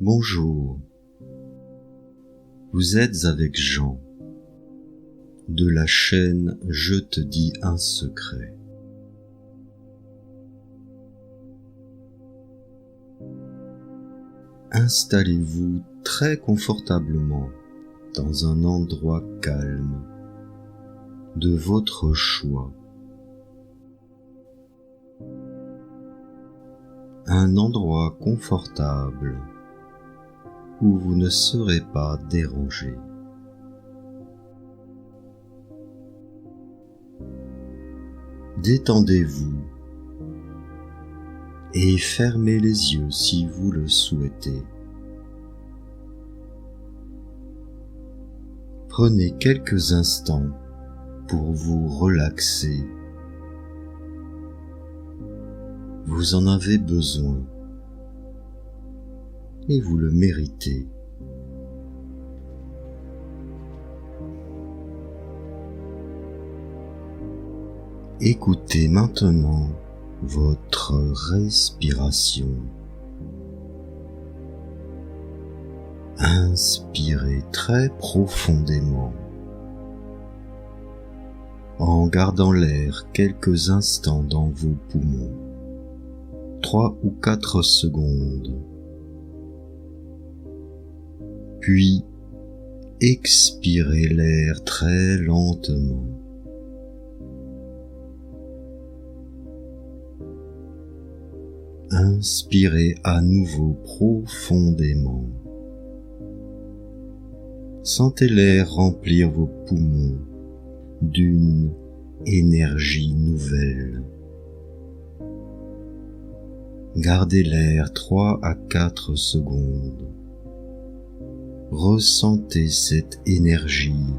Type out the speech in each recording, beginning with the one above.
Bonjour, vous êtes avec Jean, de la chaîne Je te dis un secret. Installez-vous très confortablement dans un endroit calme de votre choix. Un endroit confortable où vous ne serez pas dérangé. Détendez-vous et fermez les yeux si vous le souhaitez. Prenez quelques instants pour vous relaxer. Vous en avez besoin et vous le méritez. Écoutez maintenant votre respiration. Inspirez très profondément en gardant l'air quelques instants dans vos poumons, 3 ou 4 secondes. Puis expirez l'air très lentement. Inspirez à nouveau profondément. Sentez l'air remplir vos poumons d'une énergie nouvelle. Gardez l'air 3 à 4 secondes. Ressentez cette énergie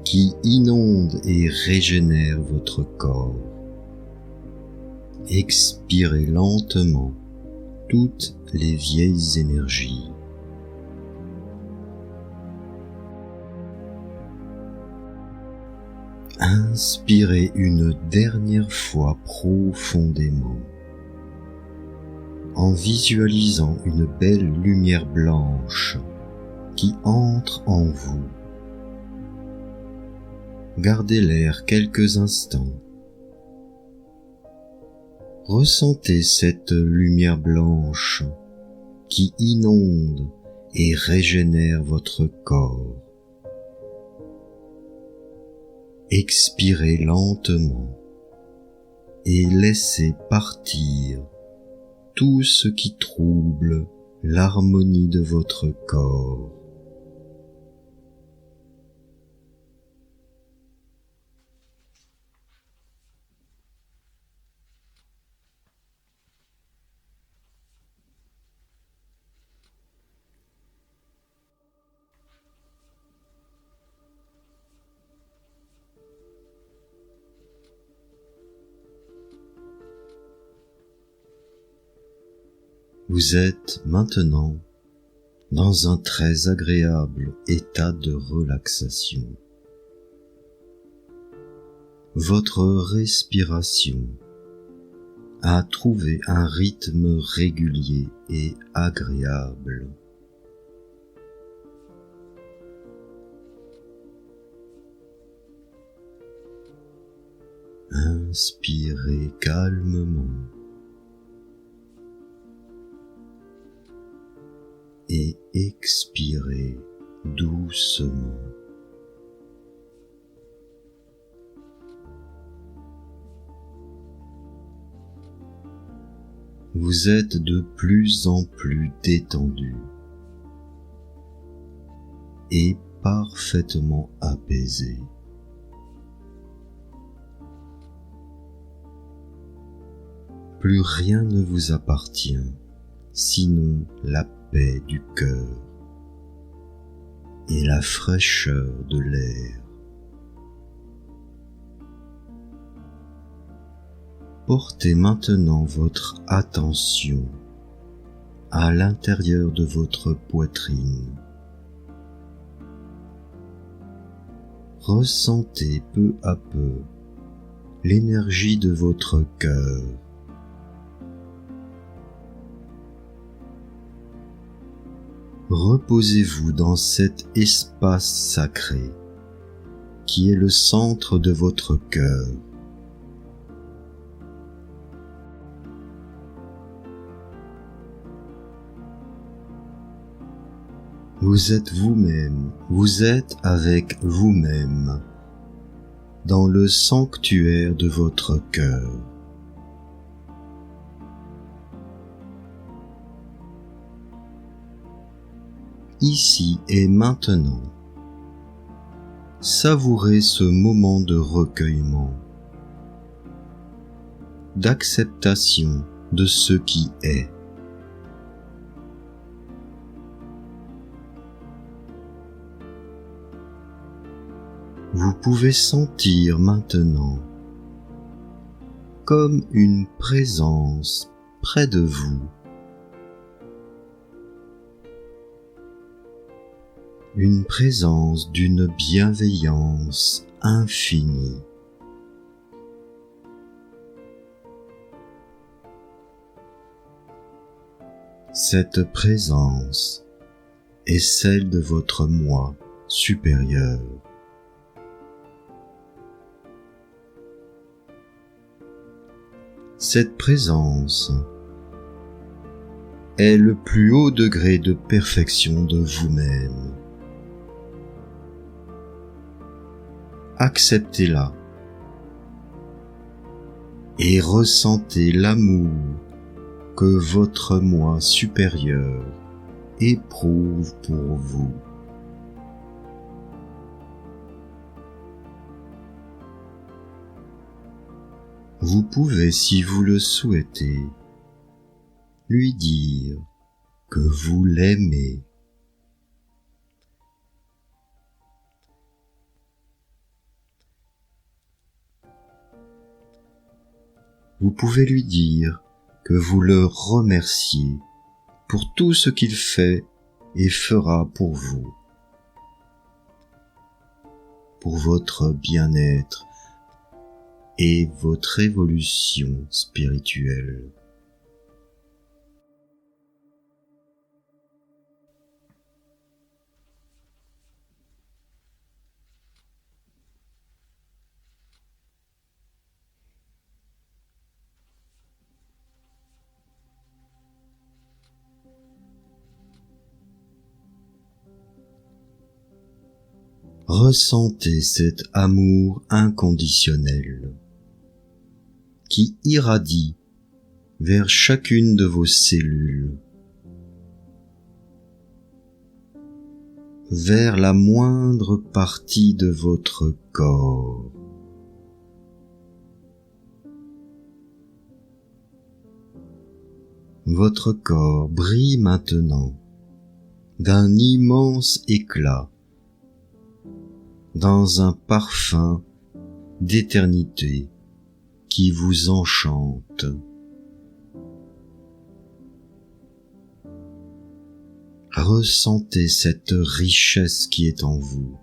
qui inonde et régénère votre corps. Expirez lentement toutes les vieilles énergies. Inspirez une dernière fois profondément en visualisant une belle lumière blanche qui entre en vous. Gardez l'air quelques instants. Ressentez cette lumière blanche qui inonde et régénère votre corps. Expirez lentement et laissez partir tout ce qui trouble l'harmonie de votre corps. Vous êtes maintenant dans un très agréable état de relaxation. Votre respiration a trouvé un rythme régulier et agréable. Inspirez calmement et expirez doucement. Vous êtes de plus en plus détendu et parfaitement apaisé. Plus rien ne vous appartient, sinon la paix du cœur et la fraîcheur de l'air. Portez maintenant votre attention à l'intérieur de votre poitrine. Ressentez peu à peu l'énergie de votre cœur. Reposez-vous dans cet espace sacré qui est le centre de votre cœur. Vous êtes vous-même, vous êtes avec vous-même, dans le sanctuaire de votre cœur. Ici et maintenant, savourez ce moment de recueillement, d'acceptation de ce qui est. Vous pouvez sentir maintenant comme une présence près de vous, une présence d'une bienveillance infinie. Cette présence est celle de votre moi supérieur. Cette présence est le plus haut degré de perfection de vous-même. Acceptez-la et ressentez l'amour que votre moi supérieur éprouve pour vous. Vous pouvez, si vous le souhaitez, lui dire que vous l'aimez. Vous pouvez lui dire que vous le remerciez pour tout ce qu'il fait et fera pour vous, pour votre bien-être et votre évolution spirituelle. Ressentez cet amour inconditionnel qui irradie vers chacune de vos cellules, vers la moindre partie de votre corps. Votre corps brille maintenant d'un immense éclat, dans un parfum d'éternité qui vous enchante. Ressentez cette richesse qui est en vous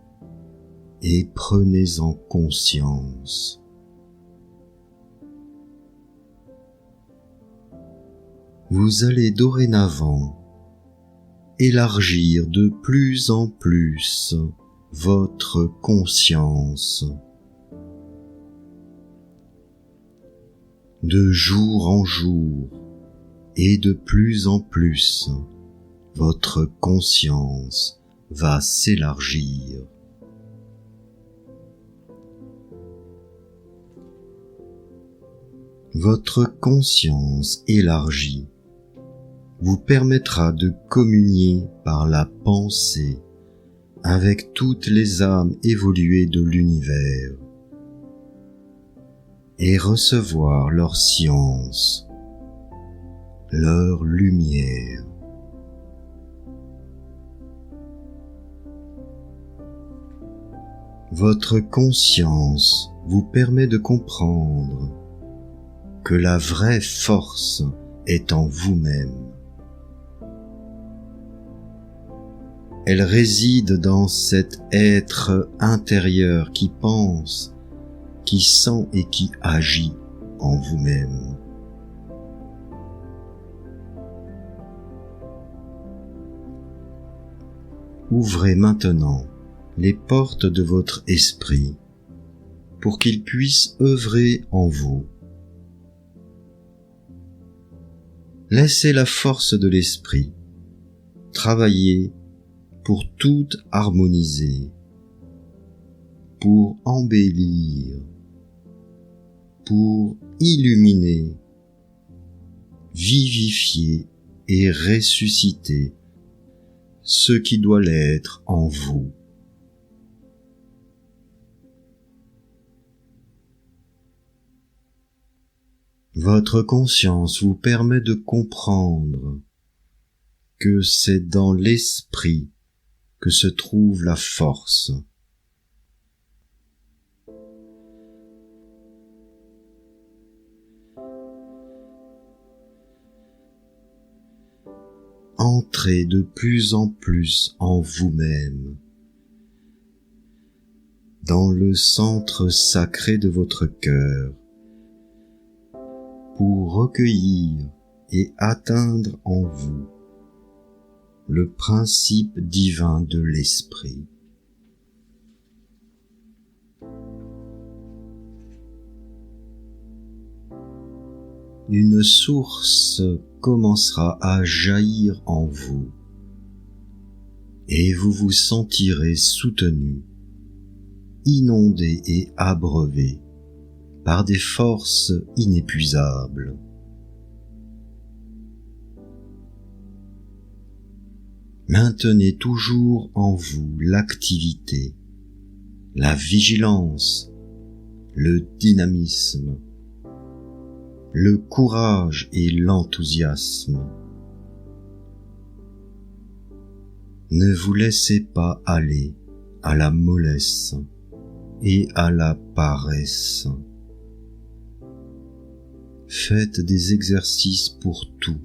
et prenez-en conscience. Vous allez dorénavant élargir de plus en plus votre conscience. De jour en jour et de plus en plus, votre conscience va s'élargir. Votre conscience élargie vous permettra de communier par la pensée avec toutes les âmes évoluées de l'univers et recevoir leur science, leur lumière. Votre conscience vous permet de comprendre que la vraie force est en vous-même. Elle réside dans cet être intérieur qui pense, qui sent et qui agit en vous-même. ouvrez maintenant les portes de votre esprit pour qu'il puisse œuvrer en vous. Laissez la force de l'esprit travailler pour tout harmoniser, pour embellir, pour illuminer, vivifier et ressusciter ce qui doit l'être en vous. Votre conscience vous permet de comprendre que c'est dans l'esprit que se trouve la force. Entrez de plus en plus en vous-même, dans le centre sacré de votre cœur, pour recueillir et atteindre en vous le principe divin de l'esprit. Une source commencera à jaillir en vous et vous vous sentirez soutenu, inondé et abreuvé par des forces inépuisables. Maintenez toujours en vous l'activité, la vigilance, le dynamisme, le courage et l'enthousiasme. Ne vous laissez pas aller à la mollesse et à la paresse. Faites des exercices pour tout,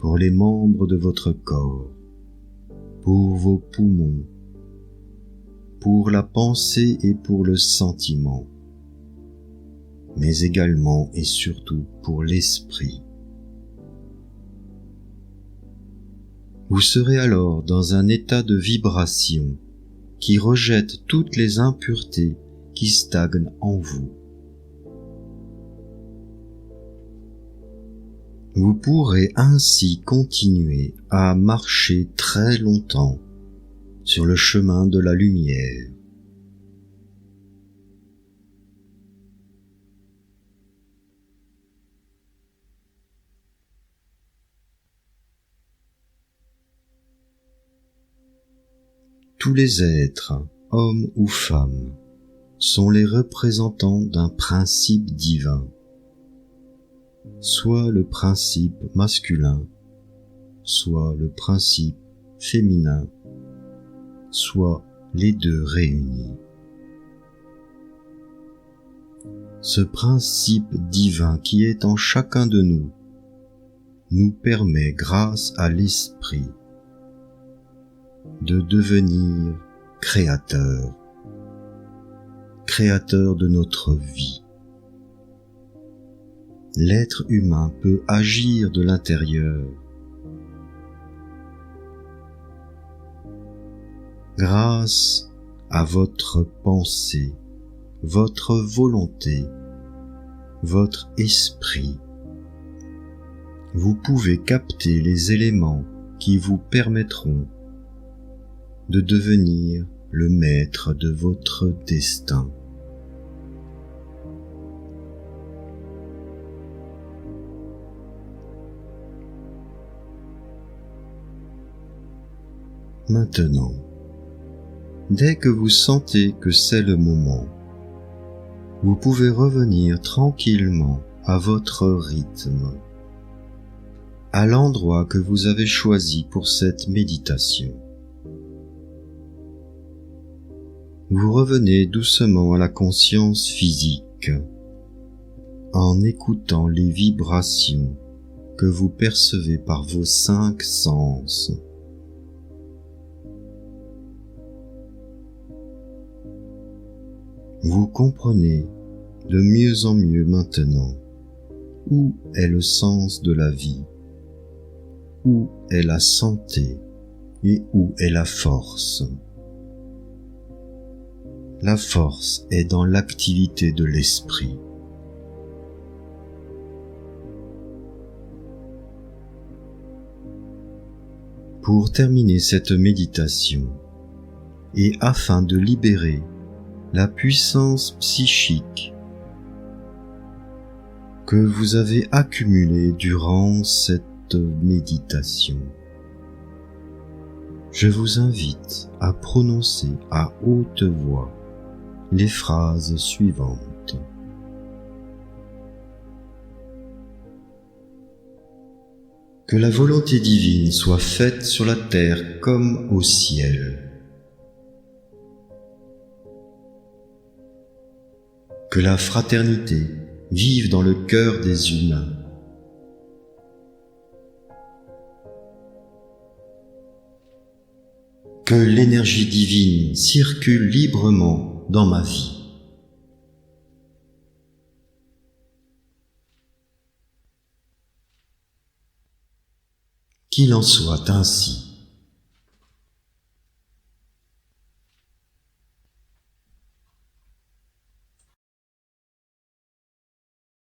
pour les membres de votre corps, pour vos poumons, pour la pensée et pour le sentiment, mais également et surtout pour l'esprit. Vous serez alors dans un état de vibration qui rejette toutes les impuretés qui stagnent en vous. Vous pourrez ainsi continuer à marcher très longtemps sur le chemin de la lumière. Tous les êtres, hommes ou femmes, sont les représentants d'un principe divin, soit le principe masculin, soit le principe féminin, soit les deux réunis. Ce principe divin qui est en chacun de nous permet, grâce à l'esprit, de devenir créateur de notre vie. L'être humain peut agir de l'intérieur. Grâce à votre pensée, votre volonté, votre esprit, vous pouvez capter les éléments qui vous permettront de devenir le maître de votre destin. Maintenant, dès que vous sentez que c'est le moment, vous pouvez revenir tranquillement à votre rythme, à l'endroit que vous avez choisi pour cette méditation. Vous revenez doucement à la conscience physique, en écoutant les vibrations que vous percevez par vos 5 sens. Vous comprenez de mieux en mieux maintenant où est le sens de la vie, où est la santé, et où est la force? La force est dans l'activité de l'esprit. Pour terminer cette méditation, et afin de libérer la puissance psychique que vous avez accumulée durant cette méditation, je vous invite à prononcer à haute voix les phrases suivantes. Que la volonté divine soit faite sur la terre comme au ciel. Que la fraternité vive dans le cœur des humains. Que l'énergie divine circule librement dans ma vie. Qu'il en soit ainsi.